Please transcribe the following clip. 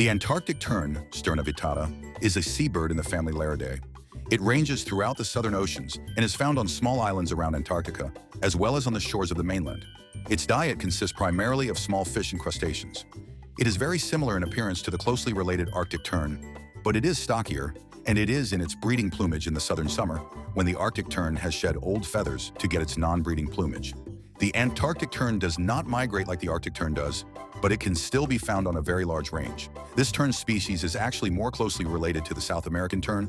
The Antarctic tern, Sterna vittata, is a seabird in the family Laridae. It ranges throughout the southern oceans and is found on small islands around Antarctica, as well as on the shores of the mainland. Its diet consists primarily of small fish and crustaceans. It is very similar in appearance to the closely related Arctic tern, but it is stockier, and it is in its breeding plumage in the southern summer, when the Arctic tern has shed old feathers to get its non-breeding plumage. The Antarctic tern does not migrate like the Arctic tern does, but it can still be found on a very large range. This tern species is actually more closely related to the South American tern